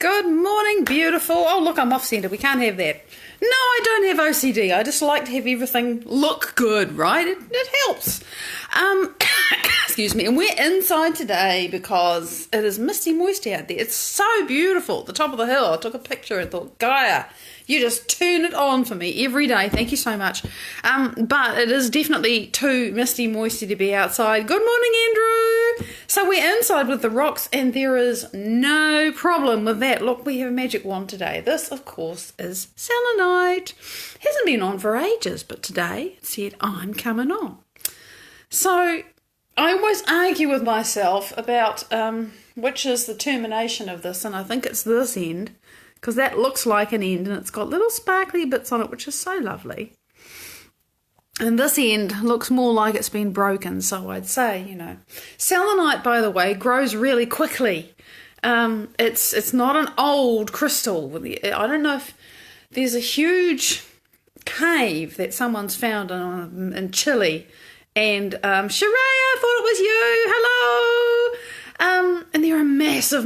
Good morning, beautiful. Oh, look, I'm off-centre. We can't have that. No, I don't have OCD. I just like to have everything look good, right? It helps. Excuse me. And we're inside today because it is misty moist out there. It's so beautiful at the top of the hill. I took a picture and thought, Gaia, you just turn it on for me every day. Thank you so much. But it is definitely too misty moisty to be outside. Good morning, Andrew. So we're inside with the rocks and there is no problem with that. Look, we have a magic wand today. This, of course, is selenite. Hasn't been on for ages, but today it said, I'm coming on. So I always argue with myself about which is the termination of this, and I think it's this end, because that looks like an end and it's got little sparkly bits on it, which is so lovely. And this end looks more like it's been broken, so I'd say, Selenite, by the way, grows really quickly. It's not an old crystal. I don't know if there's a huge cave that someone's found in Chile, and Sheree, I thought it was you. Hello. And there are massive,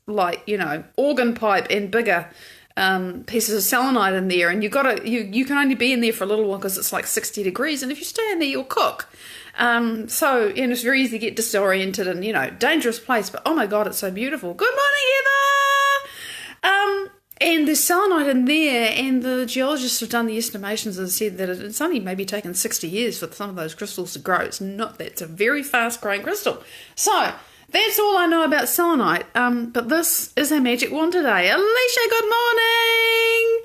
like, organ pipe and bigger pieces of selenite in there, and you can only be in there for a little while because it's like 60 degrees, and if you stay in there, you'll cook. It's very easy to get disoriented and, dangerous place, but oh my God, it's so beautiful. Good morning, Heather. And there's selenite in there, and the geologists have done the estimations and said that it's only maybe taken 60 years for some of those crystals to grow. That's a very fast growing crystal. So that's all I know about selenite. But this is a magic wand today. Alicia, good morning.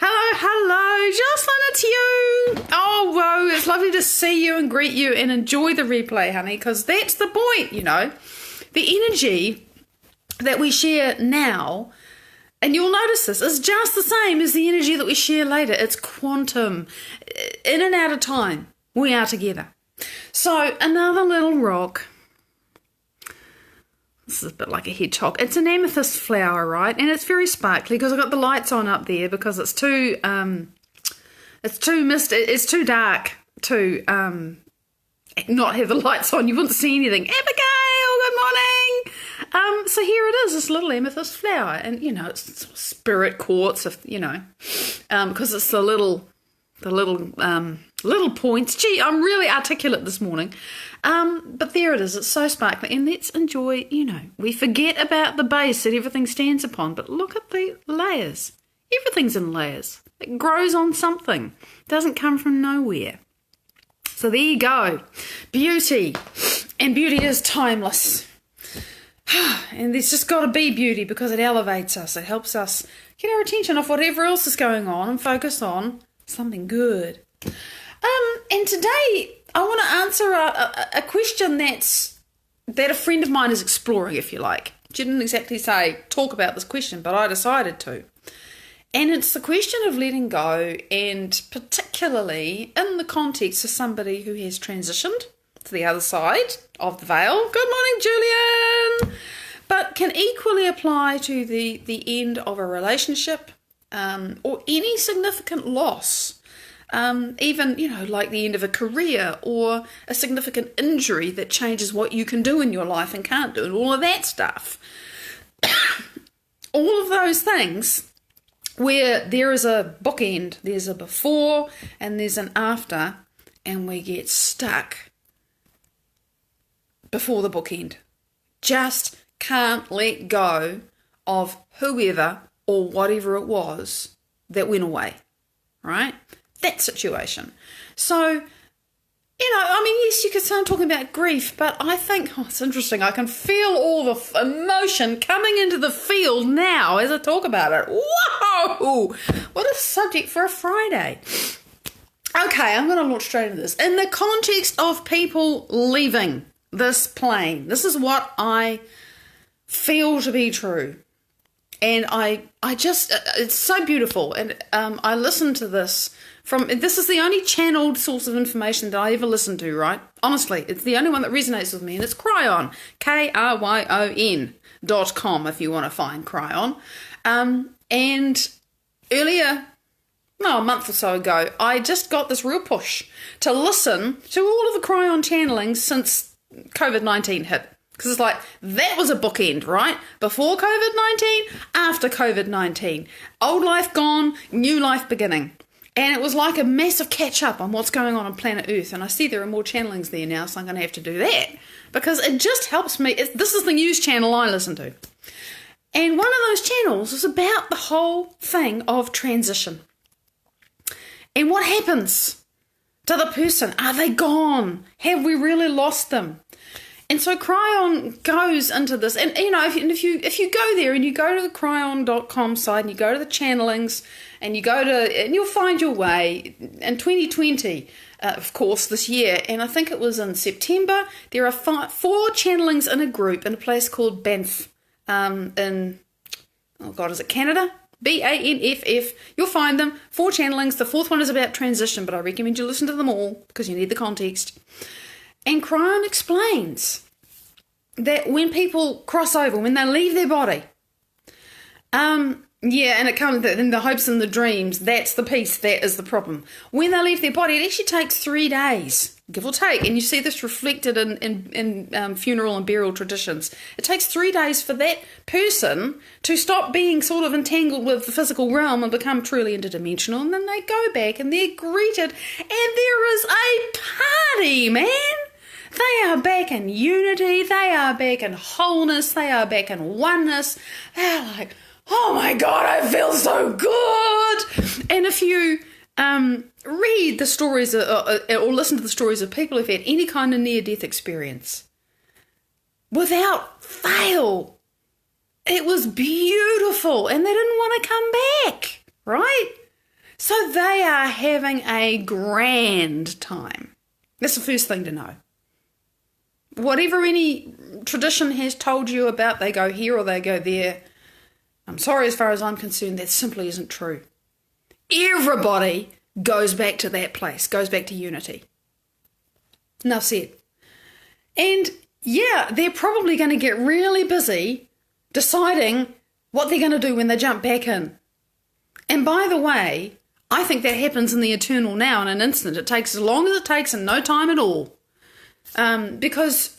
Hello. Jocelyn, it's you. Oh, whoa, it's lovely to see you and greet you and enjoy the replay, honey, because that's the point, The energy that we share now, and you'll notice this, is just the same as the energy that we share later. It's quantum. In and out of time, we are together. So another little rock. This is a bit like a hedgehog. It's an amethyst flower, right? And it's very sparkly because I've got the lights on up there because it's too dark to not have the lights on. You wouldn't see anything. Abigail, good morning. So here it is, this little amethyst flower, and it's spirit quartz, because it's the little points. Gee, I'm really articulate this morning. But there it is. It's so sparkly, and let's enjoy. We forget about the base that everything stands upon, but look at the layers. Everything's in layers. It grows on something. It doesn't come from nowhere. So there you go. Beauty, and beauty is timeless. And there's just got to be beauty because it elevates us. It helps us get our attention off whatever else is going on and focus on something good. And today I want to answer a question that a friend of mine is exploring, if you like. She didn't exactly say talk about this question, but I decided to. And it's the question of letting go, and particularly in the context of somebody who has transitioned to the other side of the veil. Good morning, Julian. But can equally apply to the end of a relationship or any significant loss. Even, like the end of a career or a significant injury that changes what you can do in your life and can't do, and all of that stuff. All of those things where there is a bookend, there's a before and there's an after, and we get stuck before the bookend. Just can't let go of whoever or whatever it was that went away, right? That situation. So, yes, you could say I'm talking about grief, but I think, it's interesting. I can feel all the emotion coming into the field now as I talk about it. Whoa! What a subject for a Friday. Okay, I'm going to launch straight into this. In the context of people leaving this plane, this is what I feel to be true. And I just, it's so beautiful. And I listened to this this is the only channeled source of information that I ever listened to, right? Honestly, it's the only one that resonates with me, and it's Cryon, KRYON.com, if you want to find Cryon. And earlier, a month or so ago, I just got this real push to listen to all of the Cryon channelings since COVID-19 hit. Because it's like, that was a bookend, right? Before COVID-19, after COVID-19. Old life gone, new life beginning. And it was like a massive catch-up on what's going on planet Earth. And I see there are more channelings there now, so I'm going to have to do that. Because it just helps me. This is the news channel I listen to. And one of those channels is about the whole thing of transition. And what happens to the person? Are they gone? Have we really lost them? And so Cryon goes into this, and if you go there and you go to the cryon.com site and you go to the channelings and you'll find your way in 2020, of course, this year, and I think it was in September, there are 4 channelings in a group in a place called Banff is it Canada? BANFF. You'll find them, 4 channelings. The 4th one is about transition, but I recommend you listen to them all because you need the context. And Cryon explains that when people cross over, when they leave their body, and it comes in the hopes and the dreams, that's the piece, that is the problem. When they leave their body, it actually takes 3 days, give or take, and you see this reflected in funeral and burial traditions. It takes 3 days for that person to stop being sort of entangled with the physical realm and become truly interdimensional, and then they go back and they're greeted, and there is a party, man! They are back in unity, they are back in wholeness, they are back in oneness. They're like, oh my God, I feel so good. And if you read the stories or listen to the stories of people who've had any kind of near-death experience, without fail, it was beautiful and they didn't want to come back, right? So they are having a grand time. That's the first thing to know. Whatever any tradition has told you about, they go here or they go there, I'm sorry, as far as I'm concerned, that simply isn't true. Everybody goes back to that place, goes back to unity. Enough said. And yeah, they're probably going to get really busy deciding what they're going to do when they jump back in. And by the way, I think that happens in the eternal now in an instant. It takes as long as it takes and no time at all. Because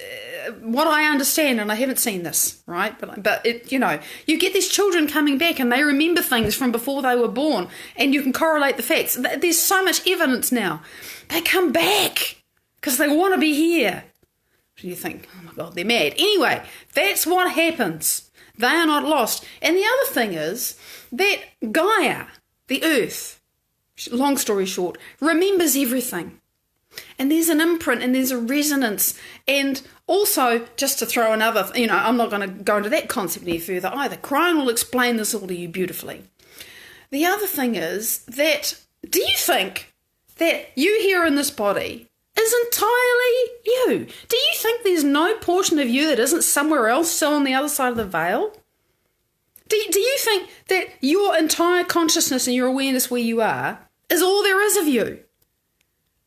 what I understand, and I haven't seen this, right? But it, you get these children coming back and they remember things from before they were born, and you can correlate the facts. There's so much evidence now. They come back because they want to be here. So you think, oh my God, they're mad. Anyway, that's what happens. They are not lost. And the other thing is that Gaia, the earth, long story short, remembers everything. And there's an imprint and there's a resonance. And also, just to throw another, I'm not going to go into that concept any further either. Cryon will explain this all to you beautifully. The other thing is that, do you think that you here in this body is entirely you? Do you think there's no portion of you that isn't somewhere else, still on the other side of the veil? Do you think that your entire consciousness and your awareness where you are is all there is of you?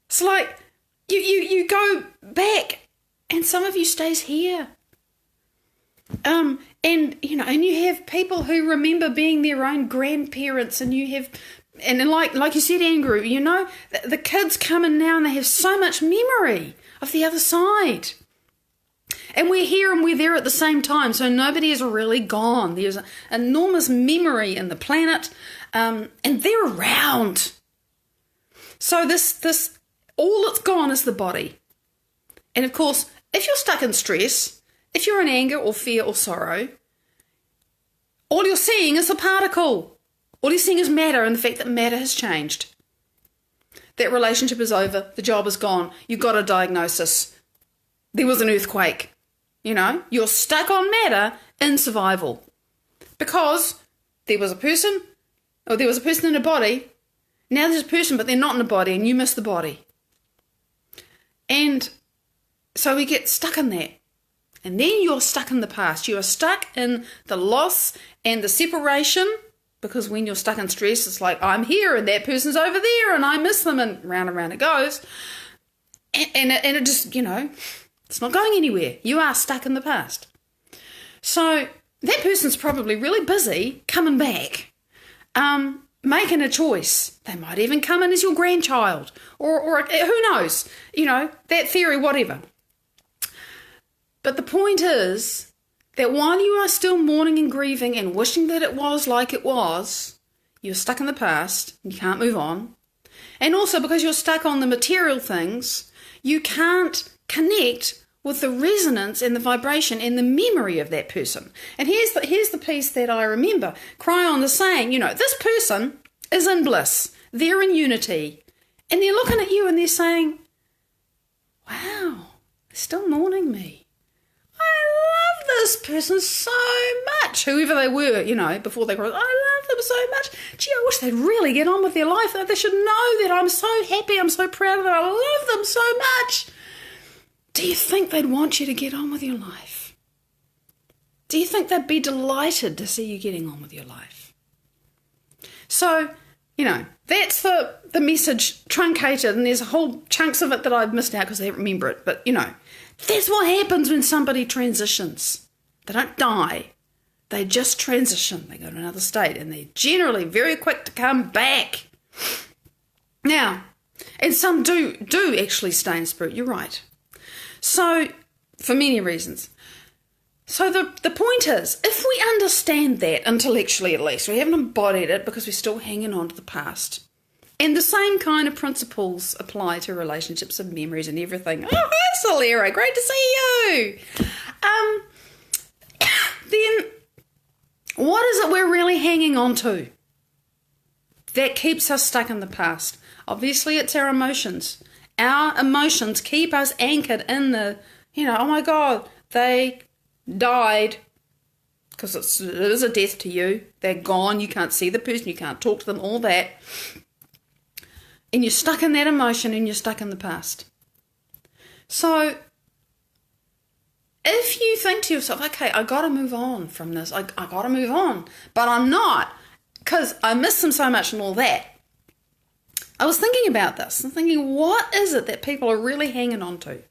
It's like you go back and some of you stays here. And you have people who remember being their own grandparents, and you have, and like you said, Andrew, the kids come in now and they have so much memory of the other side. And we're here and we're there at the same time, so nobody is really gone. There's an enormous memory in the planet, and they're around. So this all that's gone is the body. And of course, if you're stuck in stress, if you're in anger or fear or sorrow, all you're seeing is a particle. All you're seeing is matter, and the fact that matter has changed. That relationship is over. The job is gone. You got a diagnosis. There was an earthquake. You're stuck on matter in survival. Because there was a person in a body. Now there's a person, but they're not in a body, and you miss the body. And so we get stuck in that. And then you're stuck in the past. You are stuck in the loss and the separation, because when you're stuck in stress, it's like, I'm here and that person's over there and I miss them, and round it goes. And it just, it's not going anywhere. You are stuck in the past. So that person's probably really busy coming back, making a choice. They might even come in as your grandchild, or who knows, that theory, whatever. But the point is that while you are still mourning and grieving and wishing that it was like it was, you're stuck in the past, you can't move on. And also because you're stuck on the material things, you can't connect with the resonance and the vibration and the memory of that person. And here's the piece that I remember. Cryon is saying, this person is in bliss. They're in unity. And they're looking at you and they're saying, wow, they're still mourning me. I love this person so much. Whoever they were, before they crossed, I love them so much. Gee, I wish they'd really get on with their life. They should know that I'm so happy, I'm so proud of them, I love them so much. Do you think they'd want you to get on with your life? Do you think they'd be delighted to see you getting on with your life? So, that's the message truncated, and there's a whole chunks of it that I've missed out because I don't remember it. But, that's what happens when somebody transitions. They don't die. They just transition. They go to another state, and they're generally very quick to come back. Now, and some do actually stay in spirit. You're right. So, for many reasons. So the point is, if we understand that intellectually at least, we haven't embodied it because we're still hanging on to the past. And the same kind of principles apply to relationships and memories and everything. Oh, hi, Solera, great to see you. Then, what is it we're really hanging on to that keeps us stuck in the past? Obviously, it's our emotions. Our emotions keep us anchored in the, oh my God, they died, because it is a death to you. They're gone. You can't see the person. You can't talk to them, all that. And you're stuck in that emotion and you're stuck in the past. So if you think to yourself, okay, I got to move on from this. I got to move on. But I'm not, because I miss them so much and all that. I was thinking about this and thinking, what is it that people are really hanging on to?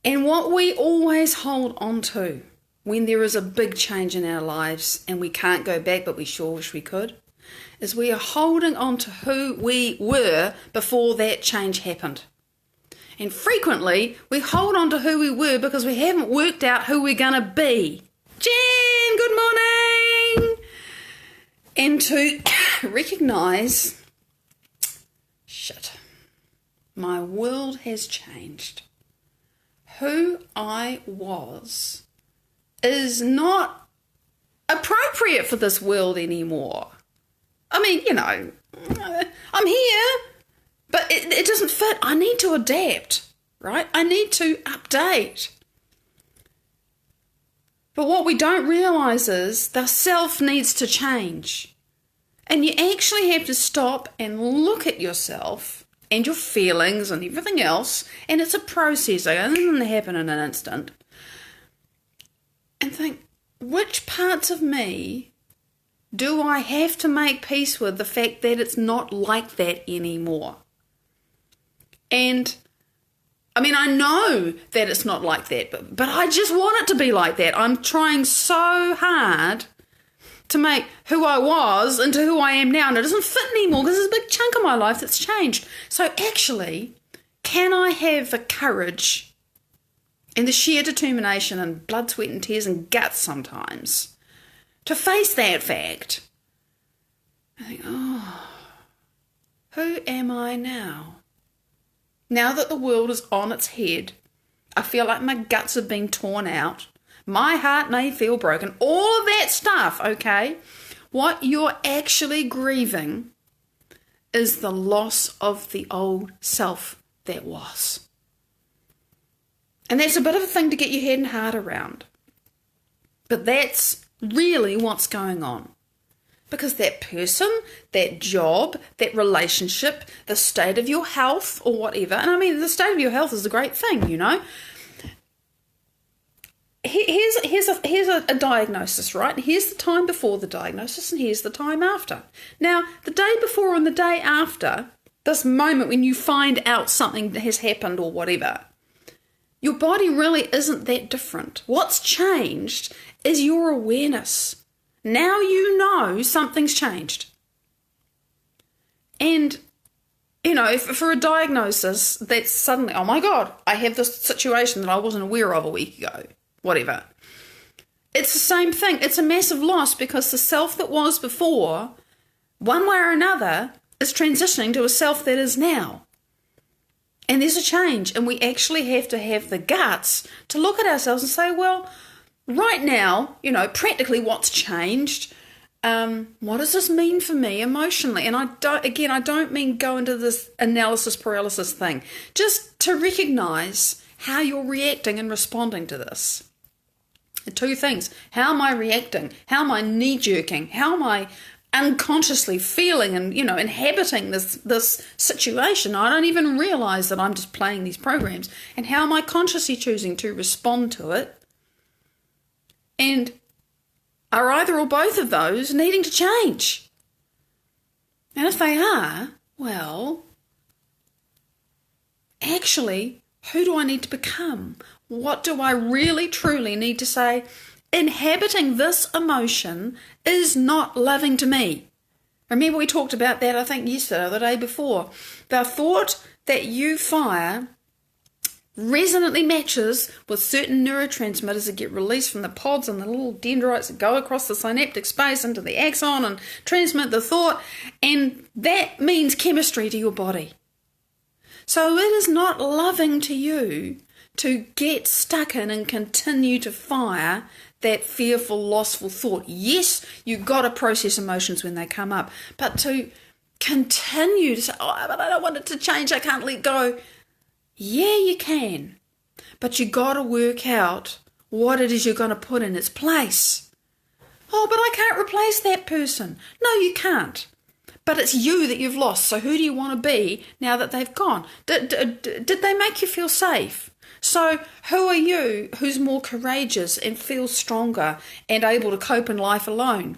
And what we always hold on to when there is a big change in our lives and we can't go back, but we sure wish we could, is we are holding on to who we were before that change happened. And frequently, we hold on to who we were because we haven't worked out who we're going to be. Jen, good morning! And to recognise, shit, my world has changed. Who I was is not appropriate for this world anymore. I mean, I'm here, but it doesn't fit. I need to adapt, right? I need to update. But what we don't realise is the self needs to change. And you actually have to stop and look at yourself and your feelings and everything else, and it's a process. It doesn't happen in an instant. And think, which parts of me do I have to make peace with the fact that it's not like that anymore? And I mean, I know that it's not like that, but I just want it to be like that. I'm trying so hard to make who I was into who I am now, and it doesn't fit anymore because there's a big chunk of my life that's changed. So actually, can I have the courage and the sheer determination and blood, sweat and tears and guts sometimes to face that fact? I think, who am I now? Now that the world is on its head, I feel like my guts have been torn out. My heart may feel broken. All of that stuff, okay? What you're actually grieving is the loss of the old self that was. And that's a bit of a thing to get your head and heart around. But that's really what's going on. Because that person, that job, that relationship, the state of your health or whatever, and I mean the state of your health is a great thing, Here's a diagnosis, right? Here's the time before the diagnosis and here's the time after. Now, the day before and the day after, this moment when you find out something has happened or whatever, your body really isn't that different. What's changed is your awareness. Now you know something's changed. And for a diagnosis that's suddenly, oh my God, I have this situation that I wasn't aware of a week ago, whatever. It's the same thing. It's a massive loss because the self that was before, one way or another, is transitioning to a self that is now. And there's a change, and we actually have to have the guts to look at ourselves and say, well, right now, practically what's changed? What does this mean for me emotionally? And I don't mean go into this analysis paralysis thing, just to recognize how you're reacting and responding to this. The two things. How am I reacting? How am I knee-jerking? How am I unconsciously feeling and, inhabiting this situation? I don't even realize that I'm just playing these programs. And how am I consciously choosing to respond to it? And are either or both of those needing to change? And if they are, well, actually, who do I need to become? What do I really, truly need to say? Inhabiting this emotion is not loving to me. Remember we talked about that, I think, yesterday or the day before. The thought that you fire resonantly matches with certain neurotransmitters that get released from the pods and the little dendrites that go across the synaptic space into the axon and transmit the thought, and that means chemistry to your body. So it is not loving to you to get stuck in and continue to fire that fearful, lostful thought. Yes, you've got to process emotions when they come up, but to continue to say, oh, but I don't want it to change, I can't let go. Yeah, you can, but you got to work out what it is you're going to put in its place. Oh, but I can't replace that person. No, you can't. But it's you that you've lost, so who do you want to be now that they've gone? Did they make you feel safe? So who are you who's more courageous and feels stronger and able to cope in life alone?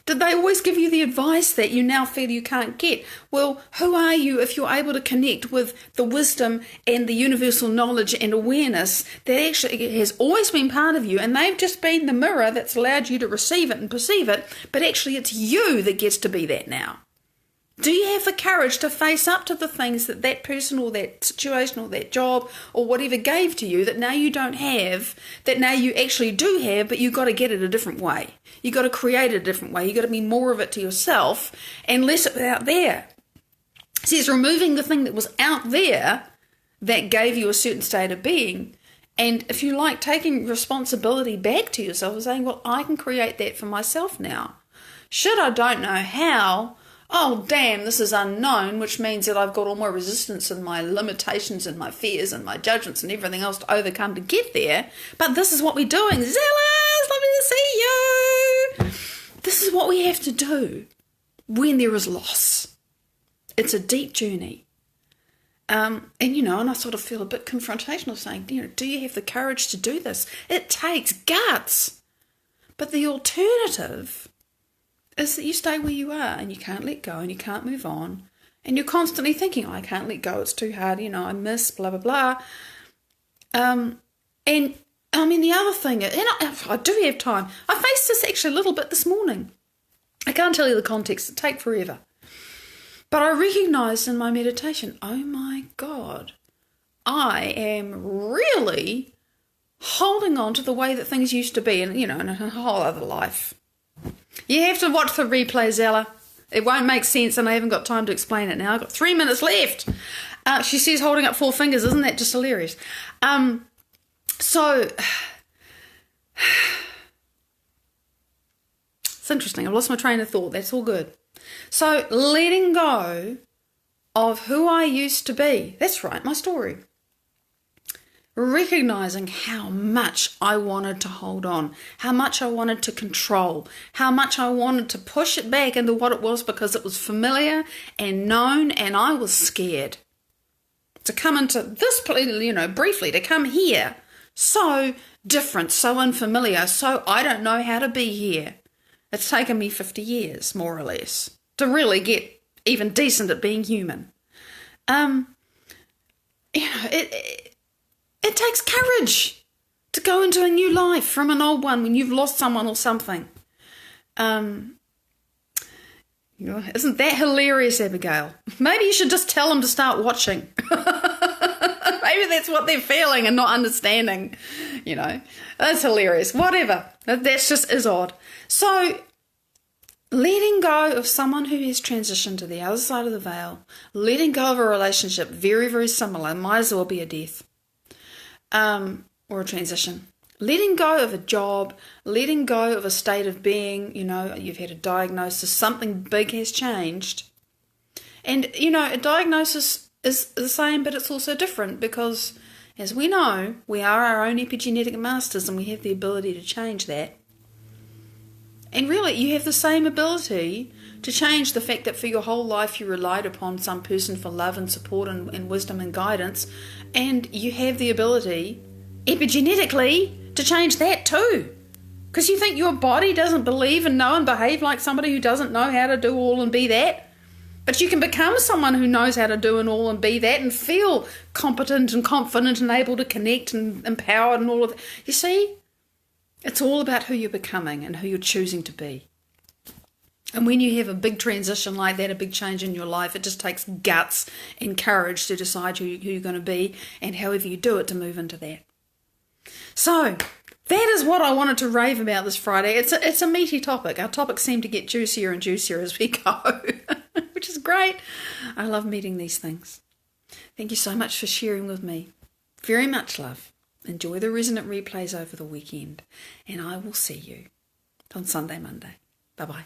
Did they always give you the advice that you now feel you can't get? Well, who are you if you're able to connect with the wisdom and the universal knowledge and awareness that actually has always been part of you, and they've just been the mirror that's allowed you to receive it and perceive it, but actually it's you that gets to be that now? Do you have the courage to face up to the things that that person or that situation or that job or whatever gave to you that now you don't have, that now you actually do have, but you've got to get it a different way. You've got to create it a different way. You've got to be more of it to yourself and less of it out there. See, it's removing the thing that was out there that gave you a certain state of being. And if you like, taking responsibility back to yourself and saying, well, I can create that for myself now. Should I don't know how, oh, damn, this is unknown, which means that I've got all my resistance and my limitations and my fears and my judgments and everything else to overcome to get there. But this is what we're doing. Zella, it's lovely to see you. This is what we have to do when there is loss. It's a deep journey. And I sort of feel a bit confrontational saying, do you have the courage to do this? It takes guts. But the alternative is that you stay where you are and you can't let go and you can't move on. And you're constantly thinking, oh, I can't let go, it's too hard, I miss, blah, blah, blah. And I mean, the other thing, and I do have time. I faced this actually a little bit this morning. I can't tell you the context, it'd take forever. But I recognised in my meditation, oh my God, I am really holding on to the way that things used to be in a whole other life. You have to watch the replay, Zella. It won't make sense and I haven't got time to explain it now. I've got 3 minutes left. She says holding up 4 fingers. Isn't that just hilarious? So it's interesting. I've lost my train of thought. That's all good. So letting go of who I used to be. That's right, my story. Recognizing how much I wanted to hold on, how much I wanted to control, how much I wanted to push it back into what it was because it was familiar and known, and I was scared to come into this place, briefly, to come here, so different, so unfamiliar, so I don't know how to be here. It's taken me 50 years, more or less, to really get even decent at being human. It takes courage to go into a new life from an old one when you've lost someone or something. Isn't that hilarious, Abigail? Maybe you should just tell them to start watching. Maybe that's what they're feeling and not understanding. That's hilarious. Whatever. That's just is odd. So, letting go of someone who has transitioned to the other side of the veil, letting go of a relationship very, very similar, might as well be a death or a transition. Letting go of a job, letting go of a state of being, you've had a diagnosis, something big has changed. And, a diagnosis is the same, but it's also different because, as we know, we are our own epigenetic masters and we have the ability to change that. And really, you have the same ability to change the fact that for your whole life you relied upon some person for love and support and wisdom and guidance, and you have the ability, epigenetically, to change that too. Because you think your body doesn't believe and know and behave like somebody who doesn't know how to do all and be that. But you can become someone who knows how to do and all and be that and feel competent and confident and able to connect and empowered and all of that. You see, it's all about who you're becoming and who you're choosing to be. And when you have a big transition like that, a big change in your life, it just takes guts and courage to decide who you're going to be and however you do it to move into that. So, that is what I wanted to rave about this Friday. It's a meaty topic. Our topics seem to get juicier and juicier as we go, which is great. I love meeting these things. Thank you so much for sharing with me. Very much love. Enjoy the resonant replays over the weekend, and I will see you on Sunday, Monday. Bye-bye.